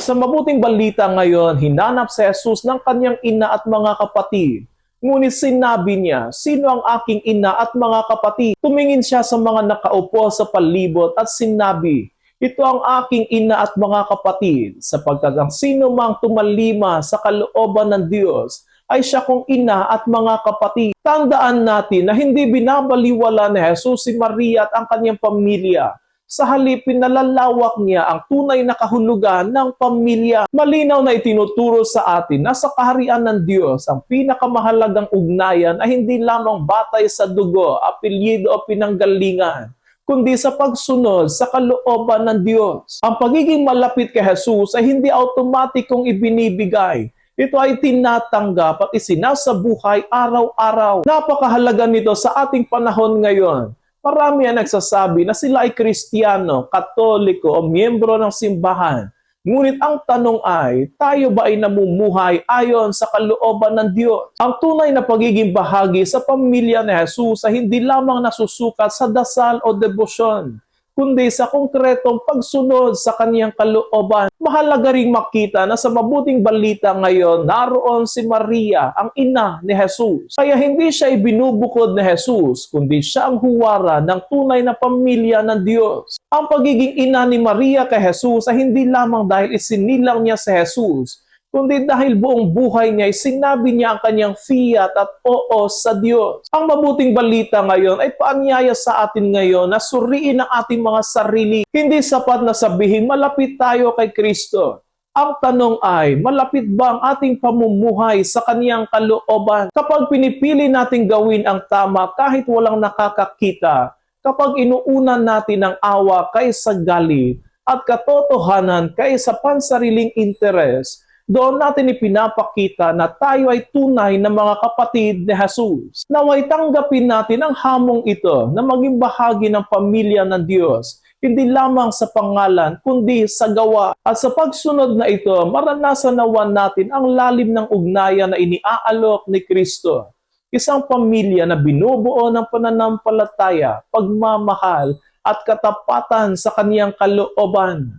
Sa mabuting balita ngayon, hinanap si Jesus ng kanyang ina at mga kapatid. Ngunit sinabi niya, "Sino ang aking ina at mga kapatid?" Tumingin siya sa mga nakaupo sa palibot at sinabi, "Ito ang aking ina at mga kapatid, sapagkat ang sino mang tumalima sa kalooban ng Diyos ay siya kong ina at mga kapatid." Tandaan natin na hindi binabaliwala ni Jesus si Maria at ang kanyang pamilya. Sa halip, pinalalawak niya ang tunay na kahulugan ng pamilya. Malinaw na itinuturo sa atin na sa kaharian ng Diyos, ang pinakamahalagang ugnayan ay hindi lamang batay sa dugo, apelyido o pinanggalingan, kundi sa pagsunod sa kalooban ng Diyos. Ang pagiging malapit kay Jesus ay hindi automatikong ibinibigay. Ito ay tinatanggap at isinasabuhay araw-araw. Napakahalaga nito sa ating panahon ngayon. Marami ang nagsasabi na sila ay Kristiyano, Katoliko o miyembro ng simbahan. Ngunit ang tanong ay, tayo ba ay namumuhay ayon sa kalooban ng Diyos? Ang tunay na pagiging bahagi sa pamilya ni Jesus ay hindi lamang nasusukat sa dasal o debosyon, kundi sa konkretong pagsunod sa kaniyang kalooban. Mahalaga ring makita na sa mabuting balita ngayon, naroon si Maria, ang ina ni Jesus. Kaya hindi siya ibinubukod ni Jesus, kundi siya ang huwara ng tunay na pamilya ng Diyos. Ang pagiging ina ni Maria kay Jesus ay hindi lamang dahil isinilang niya si Jesus, kundi dahil buong buhay niya ay sinabi niya ang kanyang fiat at oo sa Diyos. Ang mabuting balita ngayon ay paanyaya sa atin ngayon na suriin ang ating mga sarili. Hindi sapat na sabihin malapit tayo kay Kristo. Ang tanong ay, malapit ba ang ating pamumuhay sa kaniyang kalooban? Kapag pinipili nating gawin ang tama kahit walang nakakakita, kapag inuunan natin ang awa kaysa galit at katotohanan kaysa pansariling interes, doon natin ipinapakita na tayo ay tunay na mga kapatid ni Jesus. Naway tanggapin natin ang hamong ito na maging bahagi ng pamilya ng Diyos, hindi lamang sa pangalan, kundi sa gawa. At sa pagsunod na ito, maranasan nawan natin ang lalim ng ugnayan na iniaalok ni Kristo. Isang pamilya na binubuo ng pananampalataya, pagmamahal, at katapatan sa kaniyang kalooban.